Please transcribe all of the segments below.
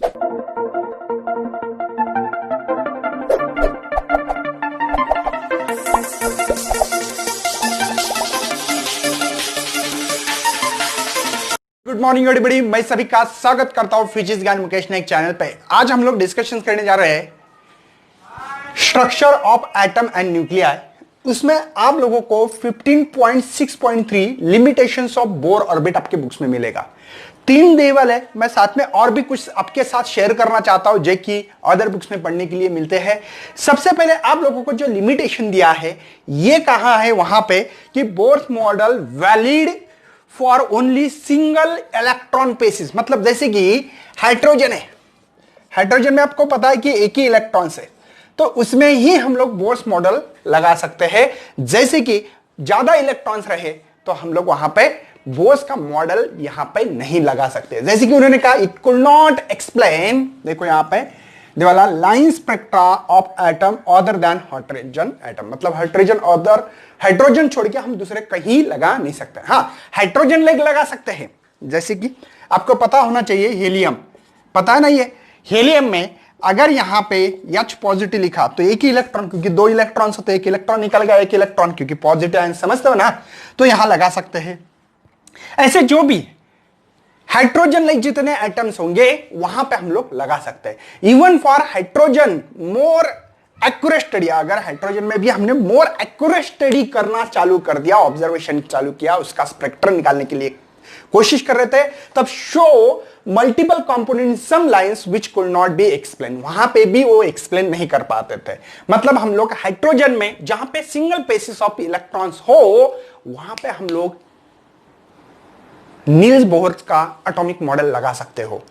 Good morning everybody, मैं सभी का स्वागत करता हूं फिजिक्स ज्ञान मुकेश नाइक चैनल पे। आज हम लोग डिस्कशन करने जा रहे हैं structure of atom and nuclei. उसमें आप लोगों को 15.6.3 लिमिटेशंस ऑफ बोर ऑर्बिट आपके बुक्स में मिलेगा। 3 लेवल है, मैं साथ में और भी कुछ आपके साथ शेयर करना चाहता हूं जो कि अदर बुक्स में पढ़ने के लिए मिलते हैं। सबसे पहले आप लोगों को जो लिमिटेशन दिया है ये कहां है, वहां पे कि Bohr's model valid for only single electron species. मतलब जैसे कि हाइड्रोजन है, हाइड्रोजन में आपको पता है कि एक ही इलेक्ट्रॉन है, तो उसमें ही हम लोग बोर्स मॉडल लगा सकते हैं। जैसे कि ज्यादा इलेक्ट्रॉन्स रहे तो हम लोग वहां पे बोर्स का मॉडल यहां पे नहीं लगा सकते। जैसे कि उन्होंने कहा इट कुड नॉट एक्सप्लेन, देखो यहां पे वाला line spectra of atom other than hydrogen atom. मतलब हाइड्रोजन छोड़ के हम दूसरे कहीं लगा नहीं सकते। हाँ, हाइड्रोजन लेग लगा सकते हैं। जैसे कि आपको पता होना चाहिए हीलियम, पता है ना, ये हीलियम में अगर यहां पे H पॉजिटिव लिखा तो एक ही इलेक्ट्रॉन, क्योंकि 2 इलेक्ट्रॉन होते एक इलेक्ट्रॉन निकल गया, एक इलेक्ट्रॉन क्योंकि पॉजिटिव आयन, समझते हो ना, तो यहां लगा सकते हैं। ऐसे जो भी हाइड्रोजन लाइक जितने एटम्स होंगे वहां पे हम लोग लगा सकते हैं। Even for hydrogen more accurate study, अगर हाइड्रोजन में भी हमने मोर एक्यूरेट स्टडी करना चालू कर दिया, ऑब्जर्वेशन चालू किया, उसका स्पेक्ट्रम निकालने के लिए कोशिश कर रहे थे, तब show multiple component some lines which could not be explain, वहां पे भी वो एक्सप्लेन नहीं कर पाते थे। मतलब हम लोग हाइड्रोजन में जहां पे सिंगल पेसिस ऑफ इलेक्ट्रॉन्स हो वहां पे हम लोग नील्स बोहर का एटॉमिक मॉडल लगा सकते हो।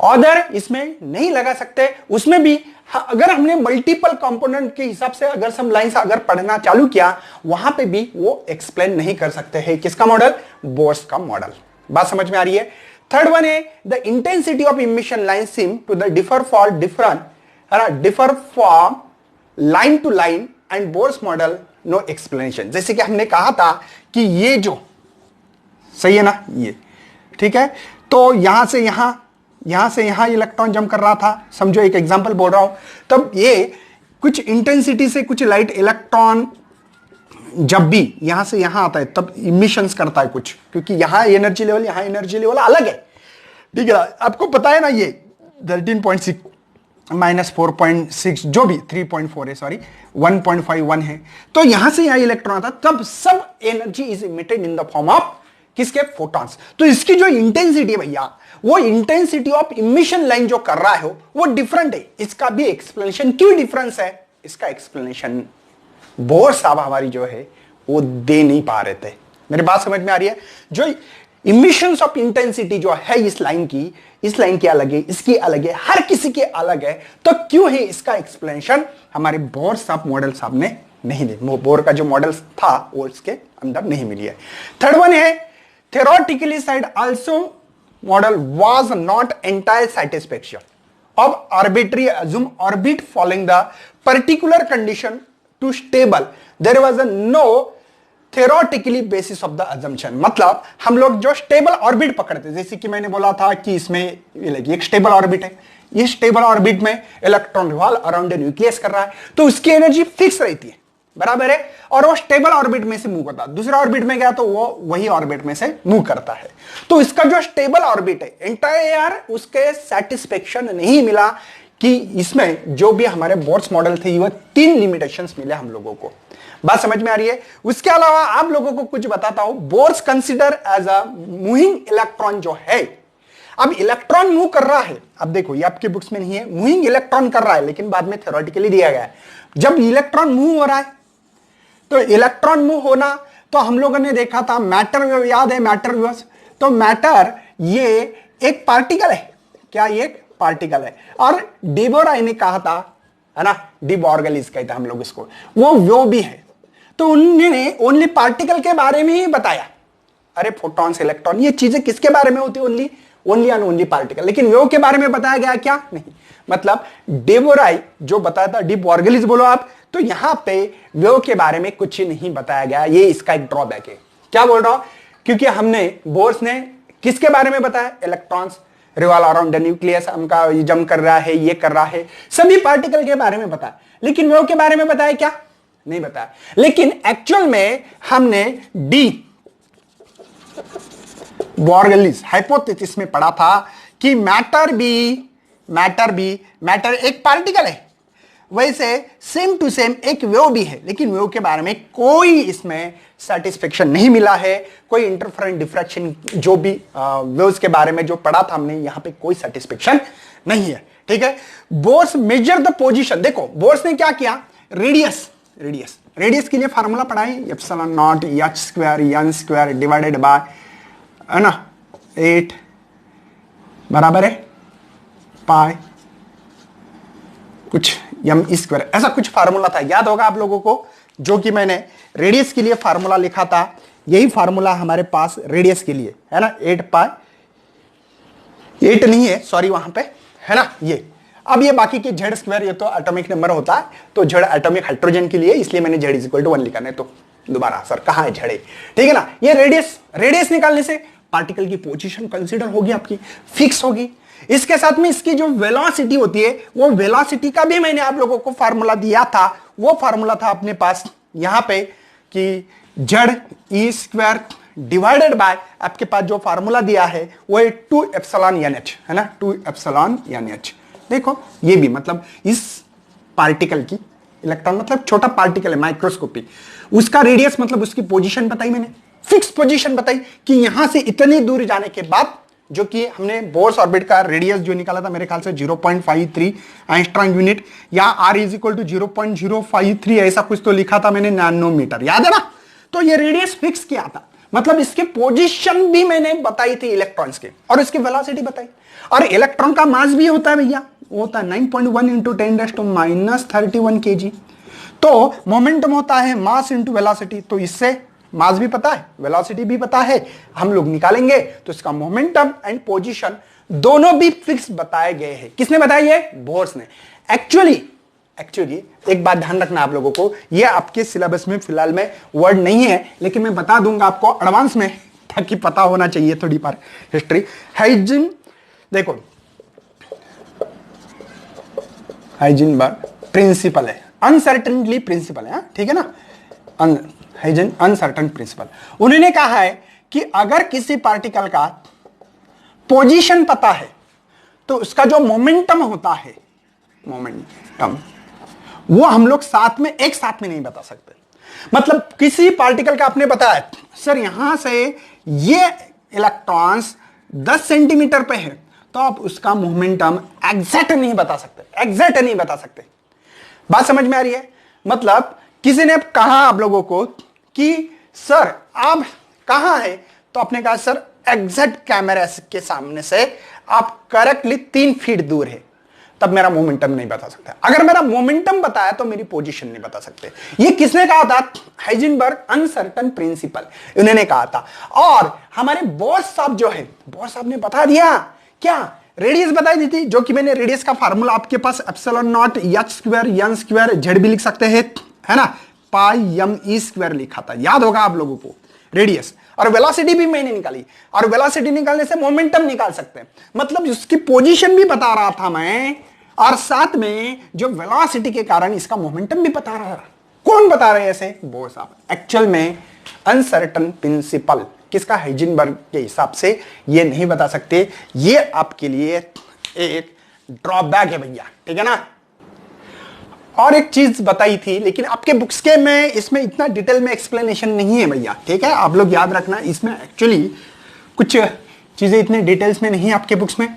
अदर इसमें नहीं लगा सकते। उसमें भी अगर हमने मल्टीपल कंपोनेंट के हिसाब से अगर सम लाइंस अगर पढ़ना चालू किया वहां पे भी वो एक्सप्लेन नहीं कर सकते हैं। किसका मॉडल? बोर्स का मॉडल। बात समझ में आ रही है? थर्ड वन है the intensity of emission line seem to the differ from line to line and Bohr's model no explanation. जैसे कि हमने कहा था कि ये जो सही है ना, ये ठीक है, तो यहां से यहां इलेक्ट्रॉन जंप कर रहा था, समझो एक एग्जांपल बोल रहा हूं, तब ये कुछ इंटेंसिटी से कुछ लाइट इलेक्ट्रॉन जब भी यहां से यहां आता है तब इमिशंस करता है कुछ, क्योंकि यहां एनर्जी लेवल अलग है। ठीक है, आपको पता है ना, ये 13.6 माइनस 4.6 जो भी 3.4 है, सॉरी 1.51 है, तो यहां से यहां इलेक्ट्रॉन आता तब सब energy is emitted in the form of किसके? फोटॉन्स। तो इसकी जो इंटेंसिटी है भैया, वो इंटेंसिटी ऑफ इमिशन लाइन जो कर रहा है वो डिफरेंट है। इसका भी एक्सप्लेनेशन क्यों डिफरेंस है, इसका एक्सप्लेनेशन बोर साहब हमारी जो है वो दे नहीं पा रहे थे। मेरी बात समझ में आ रही है? जो इमिशंस ऑफ इंटेंसिटी जो है इस लाइन की अलग है, इसकी अलग है, हर किसी के अलग है, तो क्यों है इसका एक्सप्लेनेशन हमारे बोर साहब मॉडल साहब ने नहीं दी। बोर का जो मॉडल था वो इसके अंदर नहीं मिली है। थर्ड वन है theoretically said also model was not entire satisfaction of arbitrary assume orbit following the particular condition to stable, there was a no theoretically basis of the assumption। मतलब हम लोग जो स्टेबल ऑर्बिट पकड़ते, जैसे कि मैंने बोला था कि इसमें एक स्टेबल ऑर्बिट है, ये स्टेबल ऑर्बिट में electron revolve around the nucleus कर रहा है, तो उसकी एनर्जी फिक्स रहती है, बराबर है, और वो स्टेबल ऑर्बिट में से मूव करता है। दूसरा ऑर्बिट में गया तो वो वही ऑर्बिट में से मूव करता है। तो इसका जो स्टेबल ऑर्बिट है एंटायर उसके सेटिस्फेक्शन नहीं मिला कि इसमें जो भी हमारे बोर्स मॉडल थे वो 3 लिमिटेशंस मिले हम लोगों को। बात समझ में आ रही है? उसके अलावा आप लोगों को कुछ बताता हूं। Bohr's consider as a moving electron जो है, अब इलेक्ट्रॉन मूव कर रहा है, अब देखो ये आपके बुक्स में नहीं है, मूविंग इलेक्ट्रॉन कर रहा है, लेकिन बाद में थ्योरेटिकली दिया गया है। जब इलेक्ट्रॉन मूव हो रहा है तो इलेक्ट्रॉन मूव होना, तो हम लोगों ने देखा था मैटर वेव, याद है मैटर वेव? तो मैटर ये एक पार्टिकल है, क्या ये एक पार्टिकल है? और डी बोराई ने कहा था, है ना, डी बोर्गेलिस कहते हैं हम लोग इसको, वो भी है। तो उन्होंने ओनली पार्टिकल के बारे में ही बताया। अरे फोटॉन्स, इलेक्ट्रॉन, ये चीजें किसके बारे में होती है? Only and only particle. लेकिन वेव के बारे में बताया गया क्या? नहीं। मतलब डी बोराई जो बताया था, डी बोर्गेलिस बोलो आप, तो यहां पे वेव के बारे में कुछ नहीं बताया गया। ये इसका एक ड्रॉबैक है। क्या बोल रहा हूं? क्योंकि हमने बोर्स ने किसके बारे में बताया? Electrons, revolve around the nucleus, हमका जंप कर रहा है, ये कर रहा है, सभी पार्टिकल के बारे में बताया, लेकिन वेव के बारे में बताया क्या? नहीं बताया। लेकिन एक्चुअल में हमने डी बॉर्गलिस हाइपोथेसिस में पढ़ा था कि मैटर एक पार्टिकल है, वैसे सेम टू सेम एक वेव भी है, लेकिन वेव के बारे में कोई इसमें सेटिस्फेक्शन नहीं मिला है, कोई इंटरफेरेंस डिफ्रैक्शन जो भी वेव्स के बारे में जो पढ़ा था हमने, यहां पे कोई सेटिस्फेक्शन नहीं है। ठीक है, बोर्स मेजर द पोजीशन, देखो बोर्स ने क्या किया, रेडियस के लिए फार्मूला पढ़ाए, epsilon not H square N square divided by, है ना, 8 बराबर है पाई कुछ एम स्क्वायर, ऐसा कुछ फार्मूला था, याद होगा आप लोगों को, जो कि मैंने रेडियस के लिए फार्मूला लिखा था, यही फार्मूला हमारे पास रेडियस के लिए है ना, 8 पाई, 8 नहीं है सॉरी वहां पे, है ना ये। अब ये बाकी के जेड स्क्वायर ये तो एटॉमिक नंबर होता है, तो जेड एटॉमिक हाइड्रोजन के लिए, इसलिए मैंने जेड इज इक्वल टू 1 लिखा, नहीं तो दोबारा सर कहां है जेड, ठीक है ना। ये रेडियस निकालने से पार्टिकल की पोजीशन कंसीडर होगी, आपकी फिक्स होगी। इसके साथ में इसकी जो वेलोसिटी होती है, वो वेलोसिटी का भी मैंने आप लोगों को फार्मूला दिया था, वो फार्मूला था अपने पास यहां पे कि Z E square divided bye, आपके पास जो फार्मूला दिया है वो है 2 एप्सिलॉन एन एच, है ना, 2 एप्सिलॉन एन एच। देखो ये भी मतलब इस पार्टिकल की, इलेक्ट्रॉन मतलब छोटा पार्टिकल है, माइक्रोस्कोपी, उसका रेडियस मतलब उसकी पोजीशन बताई मैंने, फिक्स पोजीशन बताई कि यहां से इतनी दूर जाने के बाद, जो कि हमने बोर्स ऑर्बिट का रेडियस जो निकाला था मेरे ख्याल से 0.53 एंगस्ट्रॉम यूनिट, या आर इज इक्वल टू 0.053 ऐसा कुछ तो लिखा था मैंने, नैनोमीटर, याद है ना। तो ये रेडियस फिक्स किया था, मतलब इसके पोजीशन भी मैंने बताई थी इलेक्ट्रॉन्स के, और इसकी वेलोसिटी बताई। और इलेक्ट्रॉन का मास भी होता है भैया, वो होता है 9.1 इंटू 10⁻31 kg। तो मोमेंटम होता है मास इंटू वेलोसिटी, तो इससे मास भी पता है, वेलोसिटी भी पता है, हम लोग निकालेंगे तो इसका मोमेंटम एंड पोजीशन दोनों भी फिक्स बताए गए हैं। किसने बताया? ये बोर्स ने। एक्चुअली एक बात ध्यान रखना आप लोगों को, ये आपके सिलेबस में फिलहाल में वर्ड नहीं है, लेकिन मैं बता दूंगा आपको एडवांस में, ताकि पता होना चाहिए थोड़ी बार हिस्ट्री। हाइजेन, देखो हाइजेनबर्ग प्रिंसिपल है, अनसर्टेनली प्रिंसिपल है, ठीक है ना, हाइजेन अनसर्टेन प्रिंसिपल। उन्होंने कहा है कि अगर किसी पार्टिकल का पोजीशन पता है, तो उसका जो मोमेंटम होता है, मोमेंटम, वो हम लोग एक साथ में नहीं बता सकते। मतलब किसी पार्टिकल का आपने बताया सर यहां से ये इलेक्ट्रॉन्स 10 सेंटीमीटर पे है, तो आप उसका मोमेंटम एग्जैक्ट नहीं बता सकते। बात समझ में आ रही है? मतलब किसी ने कहा आप लोगों को कि सर आप कहां है, तो आपने कहा सर एग्जैक्ट कैमरा के सामने से आप करेक्टली 3 फीट दूर है, तब मेरा मोमेंटम नहीं बता सकता। अगर मेरा मोमेंटम बताया तो मेरी पोजीशन नहीं बता सकते। ये किसने कहा था? हाइजेनबर्ग अनसर्टेन प्रिंसिपल, उन्होंने कहा था। और हमारे बोर्स साहब जो है, बोर्स साहब ने बता दिया क्या, रेडियस बताई दी थी, जो कि मैंने रेडियस का फार्मूला आपके पास epsilon not H square N square Z भी लिख सकते हैं, है ना, पाई एम ई स्क्वायर लिखा था, याद होगा आप लोगों को रेडियस। और वेलोसिटी भी मैंने निकाली, और वेलोसिटी निकालने से मोमेंटम निकाल सकते हैं। मतलब उसकी पोजीशन भी बता रहा था मैं, और साथ में जो वेलोसिटी के कारण इसका मोमेंटम भी बता रहा है। कौन बता रहे हैं ऐसे? बोर्स साहब। एक्चुअल में अनसर्टेन प्रिंसिपल किसका? हाइजेनबर्ग के हिसाब से ये नहीं बता सकते। ये आपके लिए एक ड्रॉबैक है भैया, ठीक है ना। और एक चीज बताई थी, लेकिन आपके बुक्स के में इसमें इतना डिटेल में एक्सप्लेनेशन नहीं है भैया, ठीक है, आप लोग याद रखना। इसमें एक्चुअली कुछ चीजें इतने डिटेल्स में नहीं है आपके बुक्स में।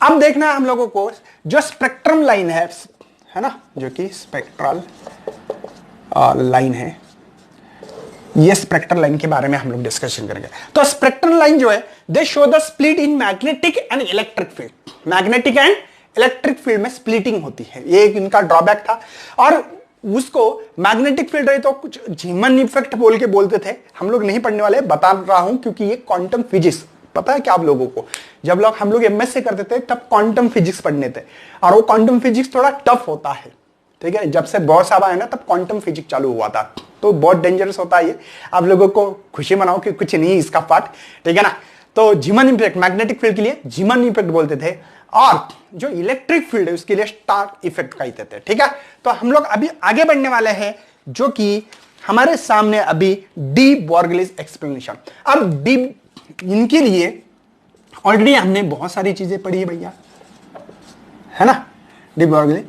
अब देखना है हम लोगों को जो स्पेक्ट्रम लाइन है ना, जो कि स्पेक्ट्रल लाइन है, ये स्पेक्ट्रल लाइन के बारे में हम लोग डिस्कशन करेंगे। तो स्पेक्ट्रल लाइन जो है, दे show the split in magnetic and electric field. Magnetic and electric field में स्प्लिटिंग होती है, ये एक इनका ड्रॉबैक था। और उसको मैग्नेटिक फील्ड रही तो कुछ झीमन इफेक्ट बोल के बोलते थे, हम लोग नहीं पढ़ने वाले, बता रहा हूं, क्योंकि ये क्वांटम फिजिक्स, पता है क्या आप लोगों को, जब लोग हम लोग एमएससी करते थे तब क्वांटम फिजिक्स पढ़ने थे, और वो क्वांटम फिजिक्स थोड़ा टफ होता है, ठीक है। जब से बोर्स साहब आए ना, तब क्वांटम फिजिक्स चालू हुआ था, तो बहुत डेंजरस होता है ये। आप लोगों को खुशी मनाओ कि कुछ नहीं इसका पार्ट, ठीक है ना। तो जीमन इफेक्ट मैग्नेटिक फील्ड के लिए जीमन इफेक्ट बोलते थे, और जो इलेक्ट्रिक फील्ड है उसके लिए स्टार्क इफेक्ट कहते थे। ठीक है, तो हम लोग अभी आगे बढ़ने वाले हैं, जो कि हमारे सामने अभी डी बॉर्गलिस एक्सप्लेनेशन। अब डी, इनके लिए ऑलरेडी हमने बहुत सारी चीजें पढ़ी है भैया, है ना। डी बॉर्गलिस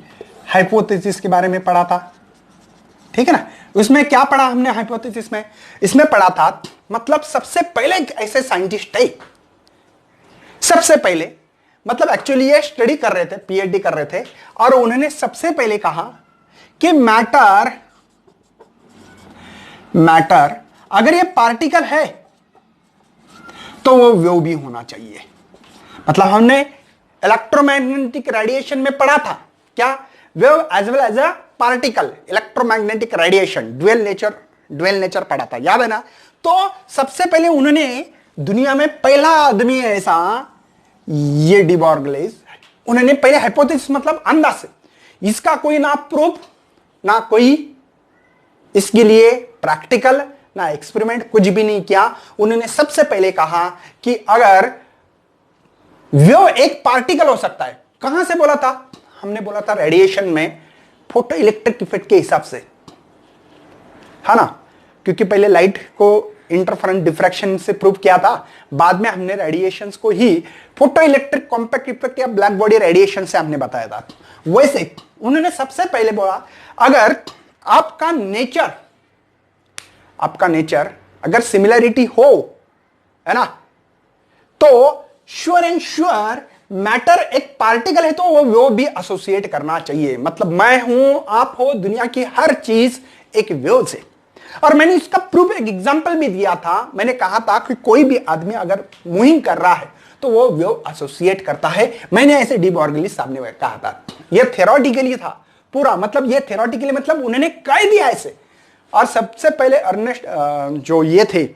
हाइपोथेसिस के बारे में पढ़ा था, ठीक है ना। उसमें क्या पढ़ा हमने हाइपोथेसिस में? इसमें पढ़ा था, मतलब सबसे पहले ऐसे साइंटिस्ट है, सबसे पहले, मतलब एक्चुअली ये स्टडी कर रहे थे, पीएचडी कर रहे थे, और उन्होंने सबसे पहले कहा कि मैटर अगर ये पार्टिकल है तो वो वेव भी होना चाहिए। मतलब हमने इलेक्ट्रोमैग्नेटिक रेडिएशन में पढ़ा था क्या, wave as well as a particle, electromagnetic radiation, dual nature पढ़ा था, याद है ना। तो सबसे पहले उन्होंने दुनिया में पहला आदमी ऐसा, ये डी बॉर्गलिस, उन्होंने पहले हाइपोथेसिस मतलब अंदाज से, इसका कोई ना प्रूफ ना कोई इसके लिए प्रैक्टिकल ना एक्सपेरिमेंट, कुछ भी नहीं किया। उन्होंने सबसे पहले कहा कि अगर वेव एक पार्टिकल हो सकता है, कहां से बोला था हमने? बोला था रेडिएशन में, फोटो इलेक्ट्रिक इफेक्ट के हिसाब से, है ना, क्योंकि पहले लाइट को इंटरफेरेंस डिफ्रैक्शन से प्रूव किया था, बाद में हमने रेडिएशंस को ही फोटो इलेक्ट्रिक कॉम्पैक्ट इफेक्ट या ब्लैक बॉडी रेडिएशन से हमने बताया था। वैसे उन्होंने सबसे पहले बोला, अगर आपका नेचर अगर सिमिलरिटी हो, है ना, तो श्योर एंड श्योर मैटर एक पार्टिकल है तो वो भी एसोसिएट करना चाहिए। मतलब मैं हूं, आप हो, दुनिया की हर चीज एक वेव से। और मैंने इसका प्रूफ, एक एग्जांपल भी दिया था, मैंने कहा था कि कोई भी आदमी अगर मूविंग कर रहा है तो वो वेव एसोसिएट करता है। मैंने ऐसे डी बॉर्गलिस सामने कहा था, ये थ्योरेटिकली था पूरा, मतलब ये थ्योरेटिकली मतलब उन्होंने कह दिया ऐसे। और सबसे पहले अर्नेस्ट जो ये थे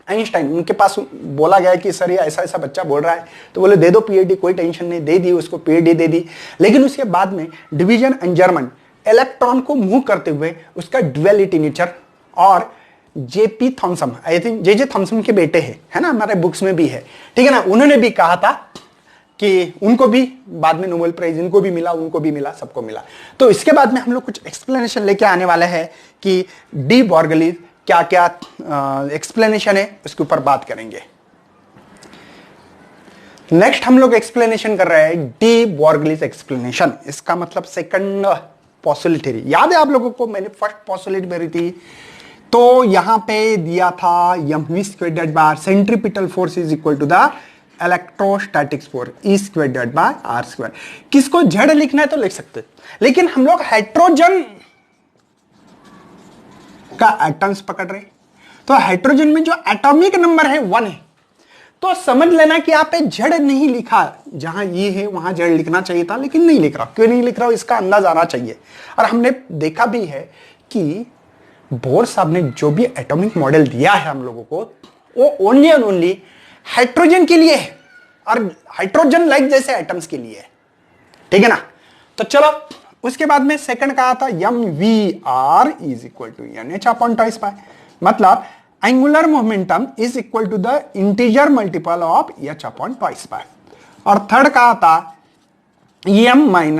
आइंस्टाइन, उनके पास बोला गया कि सर ये ऐसा ऐसा बच्चा बोल रहा है, तो बोले दे दो पीएचडी, कोई टेंशन नहीं, दे दी उसको पीएचडी दे दी। लेकिन उसके बाद में डिवीजन एंड जर्मन इलेक्ट्रॉन को मूव करते हुए उसका ड्युअलिटी नेचर, और GP Thomson, I think J Thomson के बेटे हैं, है ना, हमारे बुक्स में भी है, ठीक है ना, उन्होंने भी कहा था कि उनको भी बाद में नोबेल प्राइज इनको भी मिला, उनको भी मिला, सबको मिला। तो इसके बाद में हम लोग कुछ एक्सप्लेनेशन लेके आने वाले हैं कि डी बॉर्गलिस क्या क्या एक्सप्लेनेशन है, उसके ऊपर बात करेंगे। नेक्स्ट हम लोग एक्सप्लेनेशन कर रहे हैं डी बॉर्गलिस एक्सप्लेनेशन। इसका मतलब सेकंड पॉसिबिलिटी, याद है आप लोगों को, मैंने फर्स्ट पॉसिबिलिटी मेरी थी, तो यहां पे दिया था mv² centripetal force is equal to the electrostatic force E²/R²। किसको जेड लिखना है तो लिख सकते, लेकिन हम लोग हाइड्रोजन का एटम्स पकड़ रहे, तो हाइड्रोजन में जो एटॉमिक नंबर है 1 है, तो समझ लेना कि आप जेड नहीं लिखा, जहां ये है वहां जेड लिखना चाहिए था, लेकिन नहीं लिख रहा। क्यों नहीं लिख रहा, इसका अंदाज आना चाहिए। और हमने देखा भी है कि बोर साहब ने जो भी एटॉमिक मॉडल दिया है हम लोगों को, वो ओनली एंड ओनली हाइड्रोजन के लिए है, और हाइड्रोजन लाइक जैसे एटम्स के लिए है, ठीक है ना। तो चलो, उसके बाद में सेकंड कहा था mvr is equal to nh/2π, मतलब angular momentum is equal to the integer multiple of h/2π। और थर्ड कहा था m - en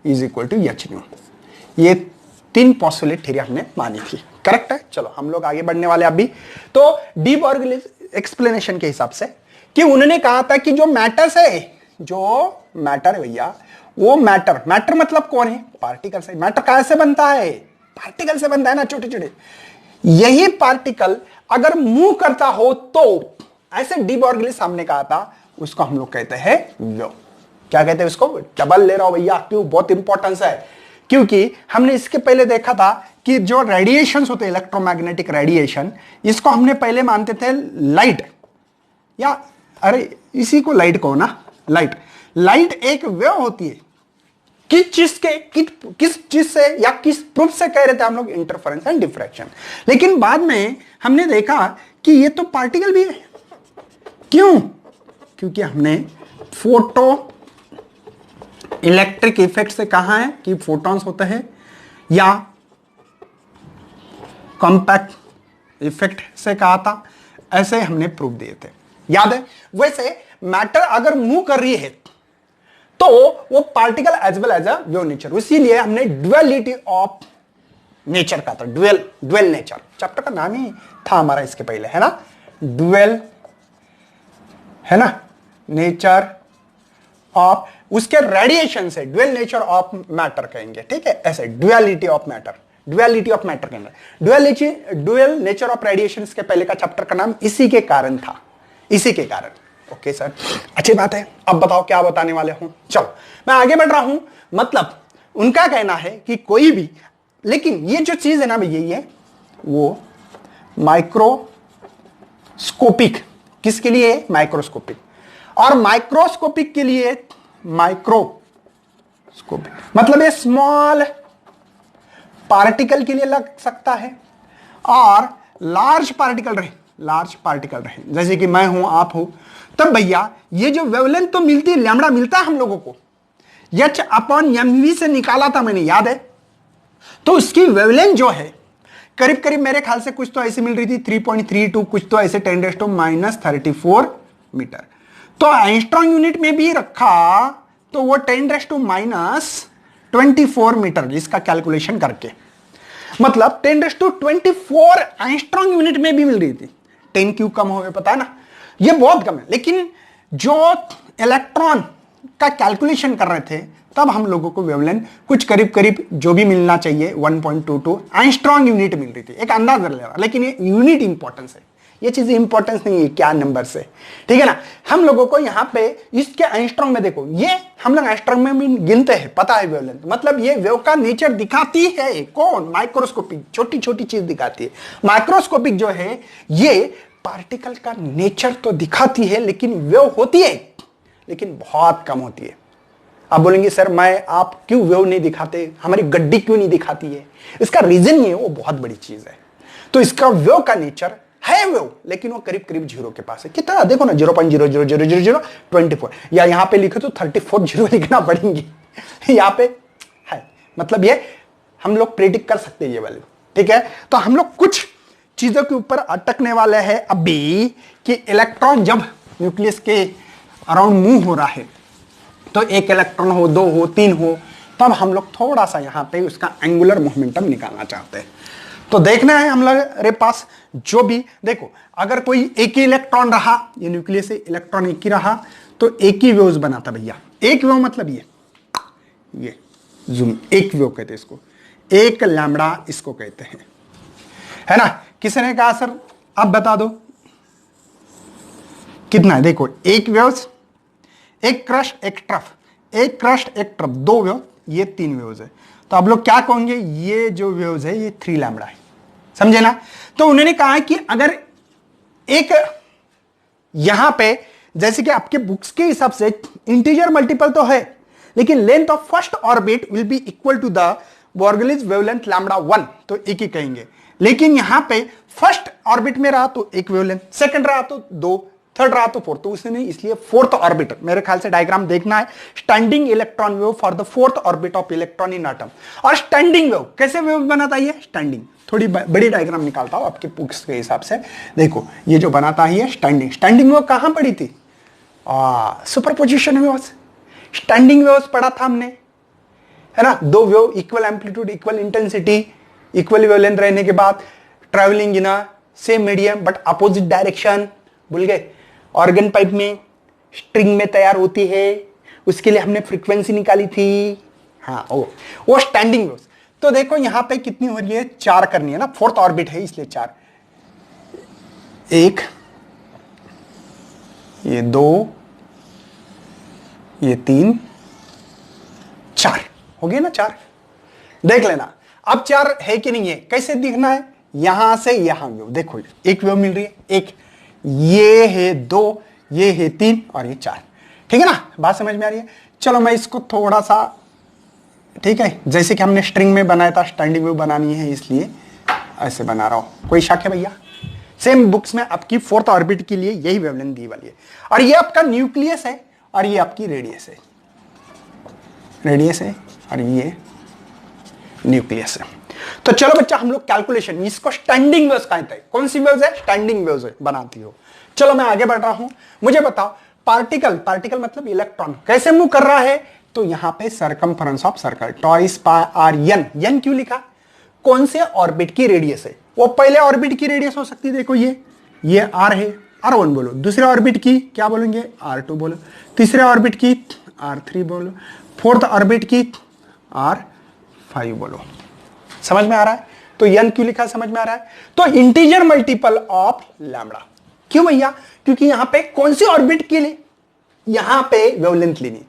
is equal to hν। ये 3 पॉसिबिलिटी थ्योरी हमने मानी थी, करेक्ट है। चलो हम लोग आगे बढ़ने वाले अभी। तो डी बॉर्गलिस एक्सप्लेनेशन के हिसाब से कि उन्होंने कहा था कि जो मैटर्स है, जो मैटर है भैया, वो मैटर मतलब कौन है? पार्टिकल से। मैटर कैसे बनता है? पार्टिकल से बनता है ना, छोटे छोटे। यही पार्टिकल अगर मूव करता हो तो, ऐसे डी बॉर्गलिस सामने कहा था, उसको हम लोग कहते हैं वेव। क्या कहते हैं उसको? डबल ले रहा हूं भैया, क्यों? बहुत इंपॉर्टेंस है, क्योंकि हमने इसके पहले देखा था कि जो रेडिएशंस होते हैं, इलेक्ट्रोमैग्नेटिक रेडिएशन, इसको हमने पहले मानते थे लाइट, या अरे इसी को लाइट कहो ना, लाइट एक वेव होती है। किस चीज से या किस प्रूफ से कह रहे थे हम लोग? Interference and diffraction. लेकिन बाद में हमने देखा कि ये तो पार्टिकल भी है। क्यों? क्योंकि हमने फोटो इलेक्ट्रिक इफेक्ट से कहा है कि फोटॉन्स होते हैं, या कॉम्पैक्ट इफेक्ट से कहा था ऐसे हमने प्रूफ दिए थे, याद है। वैसे मैटर अगर मूव कर रही है तो वो particle as well as a wave nature, इसीलिए हमने ड्युअलिटी ऑफ नेचर का था, ड्वेल नेचर चैप्टर का नाम ही था हमारा इसके पहले, है ना, ड्वेल, है ना, नेचर ऑफ, उसके रेडिएशन से ड्वेल नेचर ऑफ मैटर कहेंगे, ठीक है, ऐसे duality of matter, duality of matter कहेंगे, ड्वेल नेचर ऑफ रेडिएशन के पहले का चैप्टर का नाम इसी के कारण था, इसी के कारण। ओके सर, अच्छी बात है। अब बताओ क्या बताने वाले हो, चलो मैं आगे बढ़ रहा हूं। मतलब उनका कहना है कि कोई भी, लेकिन ये जो चीज है ना यही है, वो माइक्रोस्कोपिक, किसके लिए, माइक्रोस्कोपिक, और माइक्रोस्कोपिक के लिए, माइक्रोस्कोपिक मतलब ये स्मॉल पार्टिकल के लिए लग सकता है, और लार्ज पार्टिकल रहे, लार्ज पार्टिकल रहे, जैसे कि मैं हूं, आप हो, तब भैया ये जो वेवलेंथ तो मिलती है, लैम्बडा मिलता है हम लोगों को, एच अपॉन एमवी से निकाला था मैंने, याद है। तो उसकी वेवलेंथ जो है करीब करीब मेरे ख्याल से कुछ तो ऐसे मिल रही थी 3.32, कुछ तो ऐसे 10⁻⁻34 मीटर। तो एंगस्ट्रॉम यूनिट में भी रखा तो वो 10⁻24 मीटर, इसका कैलकुलेशन करके मतलब 10⁻24 एंगस्ट्रॉम यूनिट में भी मिल रही थी। 10 क्यों कम हो गए पता है ना, ये बहुत कम है। लेकिन जो इलेक्ट्रॉन का कैलकुलेशन कर रहे थे तब हम लोगों को वेवलेंथ कुछ करीब करीब जो भी मिलना चाहिए 1.22 एंगस्ट्रॉम यूनिट मिल रही थी, एक अंदाजा ले रहा, लेकिन ये यूनिट इंपॉर्टेंस है, ये चीज इंपॉर्टेंस नहीं है क्या नंबर से, ठीक है ना। हम लोगों को यहां पे इसके एंगस्ट्रॉम में देखो, ये हम लोग एंगस्ट्रॉम में भी गिनते हैं, पता है वेवलेंथ, मतलब ये वेव का नेचर दिखाती है कौन, माइक्रोस्कोपिक, छोटी छोटी चीज दिखाती है। माइक्रोस्कोपिक जो है ये पार्टिकल का नेचर तो दिखाती है, लेकिन वेव होती है, लेकिन बहुत कम होती है। आप बोलेंगे सर मैं आप क्यों वेव नहीं दिखाते, हमारी गड्डी क्यों नहीं दिखाती है, इसका रीजन ये है, वो बहुत बड़ी चीज है। तो इसका वेव का नेचर है वेव, लेकिन वो करीब करीब जीरो के पास है, कितना देखो ना 0.0000024, या यहां पे लिखे तो 34 जीरो लिखना पड़ेंगे यहां पे है, मतलब ये हम लोग प्रेडिक्ट कर सकते हैं ये वैल्यू, ठीक है। तो हम लोग कुछ चीजों के ऊपर अटकने वाले हैं अभी कि इलेक्ट्रॉन जब न्यूक्लियस के अराउंड मूव हो रहा है, तो एक इलेक्ट्रॉन हो, दो हो, तीन हो, तब हम लोग थोड़ा सा यहां पे उसका एंगुलर मोमेंटम निकालना चाहते हैं। तो देखना है हम लोग रे पास जो भी, देखो अगर कोई एक ही इलेक्ट्रॉन रहा, ये न्यूक्लियस से इलेक्ट्रॉन एक ही रहा, तो एक ही वेव्स बनाता भैया। एक वेव मतलब ये जूम, एक वेव कहते हैं इसको, एक लैम्बडा इसको कहते हैं, है ना। किसी ने कहा सर अब बता दो कितना है, देखो एक वेव्स, एक क्रस्ट एक ट्रफ, एक क्रस्ट एक ट्रफ, दो वेव, ये 3 वेव्स है। तो आप लोग क्या कहोगे, ये जो वेव्स है ये 3 लैम्बडा है, समझे ना। तो उन्होंने कहा कि अगर एक यहां पे जैसे कि आपके बुक्स के हिसाब से इंटीजर मल्टीपल तो है, लेकिन length of first orbit will be equal to the Broglie's wavelength lambda 1, तो एक ही कहेंगे। लेकिन यहां पे फर्स्ट ऑर्बिट में रहा तो एक वेवलेंथ, सेकंड रहा तो 2, थर्ड रहा तो 4, तो उसने इसलिए फोर्थ ऑर्बिट, मेरे ख्याल से डायग्राम देखना है, standing electron wave for the fourth orbit of electron in atom. और स्टैंडिंग वेव कैसे वेव बनाता है, स्टैंडिंग, थोड़ी बड़ी डायग्राम निकालता हूं आपके बुक्स के हिसाब से। देखो ये जो बनाता है स्टैंडिंग, स्टैंडिंग वेव कहां पड़ी थी, सुपरपोजिशन वेव्स, स्टैंडिंग वेव्स पढ़ा था हमने, है ना। दो wave equal amplitude, equal intensity, equal wavelength रहने के बाद travelling in a same medium but opposite direction, भूल गए। ऑर्गन पाइप में स्ट्रिंग में तैयार होती है, उसके लिए हमने फ्रीक्वेंसी निकाली थी, हाँ वो स्टैंडिंग वेव्स। तो देखो यहां पे कितनी हो रही है, 4 करनी है ना, फोर्थ ऑर्बिट है इसलिए 4, 1, ये 2, ये 3, 4 हो गए ना, 4 देख लेना। अब 4 है कि नहीं है, कैसे दिखना है, यहां से यहां वेव, देखो एक वेव मिल रही है, एक ये है 2, ये है 3 और ये 4, ठीक है ना, बात समझ में आ रही है। चलो मैं इसको थोड़ा सा, ठीक है, जैसे कि हमने स्ट्रिंग में बनाया था, स्टैंडिंग वेव बनानी है इसलिए ऐसे बना रहा हूं, कोई शक है भैया। सेम बुक्स में आपकी फोर्थ ऑर्बिट के लिए यही वेवलेंथ दी वाली है, और ये आपका न्यूक्लियस है और ये आपकी रेडियस है, और ये न्यूक्लियस है। तो चलो बच्चा हम लोग कैलकुलेशन, इसको स्टैंडिंग वेव्स कहते हैं। कौन सी वेव्स है? स्टैंडिंग वेव्स बनाती हो। चलो मैं आगे बढ़ रहा हूं, मुझे बताओ पार्टिकल मतलब इलेक्ट्रॉन कैसे मूव कर रहा है? तो यहां पे circumference of circle twice pi are N. N क्यों लिखा? कौन से ऑर्बिट की रेडियस है? वो पहले ऑर्बिट की रेडियस हो सकती है, देखो ये आर है, R1 बोलो। दूसरे ऑर्बिट की क्या बोलेंगे? R2 बोलो। तीसरे ऑर्बिट की R3 बोलो। फोर्थ ऑर्बिट की R5 बोलो। समझ में आ रहा है? तो n क्यों लिखा समझ में आ रहा है? तो इंटीजर मल्टीपल ऑफ लैम्बडा। क्यों भैया? क्योंकि यहां पे कौन सी ऑर्बिट के लिए यहां पे वेवलेंथ लेनी।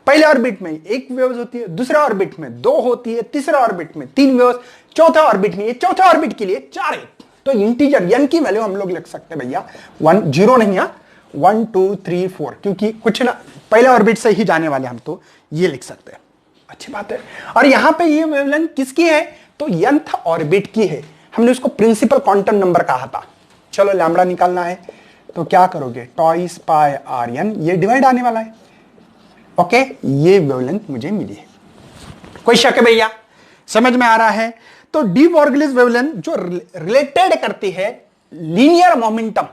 पहले ऑर्बिट में एक वेव्स होती है, दूसरे ऑर्बिट में 2 होती है, तीसरे ऑर्बिट में 3 वेव्स, चौथे ऑर्बिट में, चौथे ऑर्बिट के लिए 4 है। तो इंटीजर n की वैल्यू हम लोग लिख सकते हैं भैया 1 0 नहीं है, 1 2 3 4, क्योंकि कुछ ना पहले ऑर्बिट से ही जाने वाले हम, तो ये लिख सकते हैं। अच्छी बात है। और यहां पे ये वेवलेंथ किसकी है? तो nth ऑर्बिट की है। हमने उसको प्रिंसिपल क्वांटम नंबर कहा था। चलो लैम्बडा निकालना है तो क्या करोगे? टॉइस पाई आर एन, ये डिवाइड आने वाला है। ओके, ये वेवलेंथ मुझे मिली है। कोई शक है भैया? समझ में आ रहा है? तो डी बॉर्गलिस वेवलेंथ जो रिलेटेड करती है linear momentum,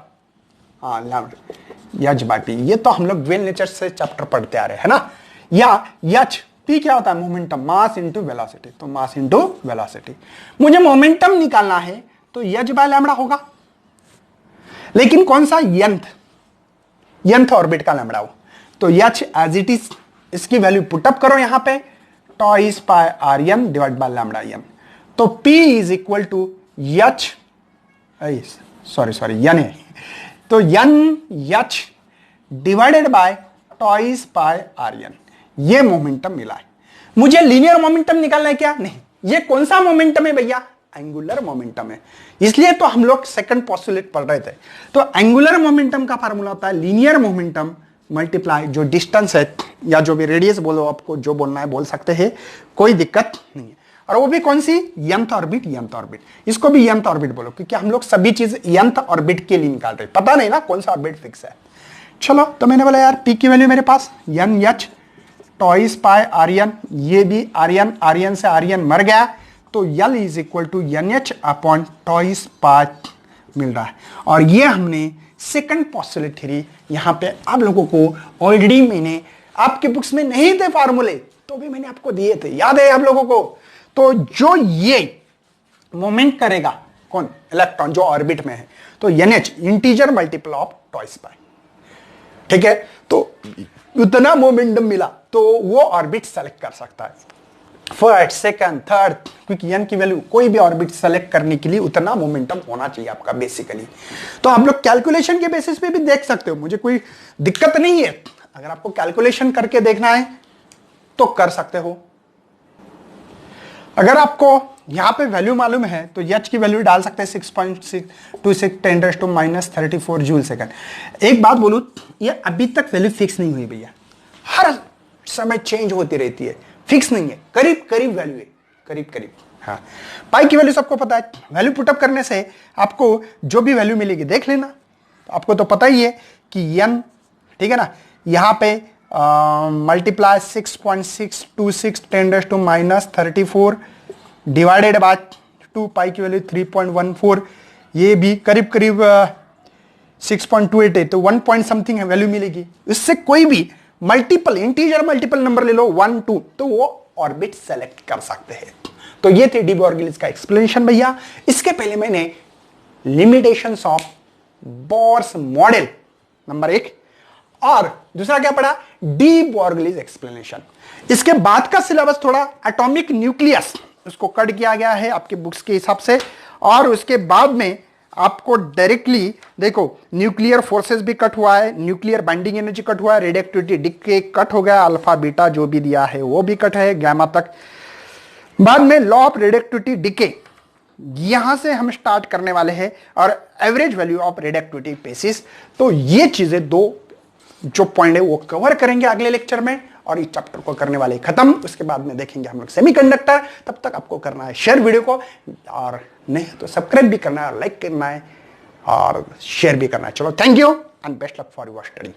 H by P, ये तो हम लोग वेल नेचर से चैप्टर पढ़ते आ रहे हैं ना। या यच पी क्या होता है? Momentum, mass into velocity. तो मास इंटू वेलोसिटी, मुझे मोमेंटम निकालना है तो यच बाय लैम्बडा होगा। लेकिन कौन सा? यंथ ऑर्बिट का लैम्बडा हो। तो यच एज इट इज, इसकी वैल्यू पुटअप करो यहां पे, twice pi are n divide by lambda n. तो P is equal to h, sorry n है, तो n h divided by twice pi are n. ये मोमेंटम मिला है। मुझे लीनियर मोमेंटम निकालना है क्या? नहीं। ये कौन सा मोमेंटम है भैया? एंगुलर मोमेंटम है। इसलिए तो हम लोग सेकंड पोस्टुलेट पढ़ रहे थे। तो एंगुलर मोमेंटम का फार्मूला होता है लीनियर मोमेंटम मल्टीप्लाई जो डिस्टेंस है, या जो भी रेडियस बोलो, आपको जो बोलना है बोल सकते हैं, कोई दिक्कत नहीं है। और वो भी कौन सी? Nth orbit. यंथ ऑर्बिट, इसको भी यंथ ऑर्बिट बोलो, क्योंकि हम लोग सभी चीज यंथ ऑर्बिट के लिए निकाल रहे, पता नहीं ना कौन सा ऑर्बिट फिक्स है। चलो, तो मैंने बोला यार पी की वैल्यू मेरे पास n h twice pi r n, ये भी आर्यन, आर्यन से आर्यन मर गया, तो l is equal to n h upon twice pi मिल रहा है। और ये हमने सेकंड पोस्टुलेट थ्योरी यहां पे आप लोगों को ऑलरेडी मैंने, आपके बुक्स में नहीं थे फार्मूले तो भी मैंने आपको दिए थे, याद है आप लोगों को? तो जो ये मोमेंट करेगा कौन? इलेक्ट्रॉन जो ऑर्बिट में है, तो NH integer multiple of twice pi. ठीक है, तो उतना मोमेंटम मिला तो वो ऑर्बिट सेलेक्ट कर सकता है, फर्स्ट सेकंड थर्ड, क्योंकि n की वैल्यू कोई भी ऑर्बिट सेलेक्ट करने के लिए उतना मोमेंटम होना चाहिए आपका बेसिकली। तो आप लोग कैलकुलेशन के बेसिस पे भी देख सकते हो, मुझे कोई दिक्कत नहीं है। अगर आपको कैलकुलेशन करके देखना है तो कर सकते हो। अगर आपको यहां पे वैल्यू मालूम है तो H की वैल्यू डाल सकते हैं 6.626 10⁻34 जूल सेकंड। एक बात बोलूं, ये अभी तक वैल्यू फिक्स नहीं हुई भैया, हर समय चेंज होती रहती है, फिक्स नहीं है, करीब करीब वैल्यू है, करीब करीब। हाँ, पाई की वैल्यू सबको पता है, वैल्यू पुटअप करने से आपको जो भी वैल्यू मिलेगी देख लेना। आपको तो पता ही है कि n, ठीक है ना, यहां पे मल्टीप्लाई 6.626 10⁻34 डिवाइडेड बाय 2, पाई की वैल्यू 3.14, ये भी करीब करीब 6.28 है, तो 1 पॉइंट समथिंग है वैल्यू मिलेगी। इससे कोई भी मल्टीपल इंटीजर मल्टीपल नंबर ले लो 1 2, तो वो ऑर्बिट सेलेक्ट कर सकते हैं। तो ये थे डी बॉर्गलिस का एक्सप्लेनेशन भैया। इसके पहले मैंने limitations of Bohr's model number 1 और दूसरा क्या पढ़ा? De Broglie's explanation. इसके बाद का सिलेबस थोड़ा एटॉमिक न्यूक्लियस, उसको कट किया गया है आपके बुक्स के हिसाब से, और उसके बाद में आपको डायरेक्टली देखो न्यूक्लियर फोर्सेस भी कट हुआ है, न्यूक्लियर बाइंडिंग एनर्जी कट हुआ है, रेडियोएक्टिविटी डिके कट हो गया, अल्फा बीटा जो भी दिया है वो भी कट है, गामा तक। बाद में लॉ ऑफ रेडियोएक्टिविटी डिके, यहां से हम स्टार्ट करने वाले हैं, और average value of radioactivity basis. तो ये चीजें दो जो पॉइंट है वो कवर करेंगे अगले लेक्चर में, और इस चैप्टर को करने वाले खत्म। उसके बाद में देखेंगे हम लोग सेमीकंडक्टर। तब तक आपको करना है शेयर वीडियो को, और नहीं तो सब्सक्राइब भी करना है, और लाइक करना है, और शेयर भी करना है। चलो, thank you and best luck for your study.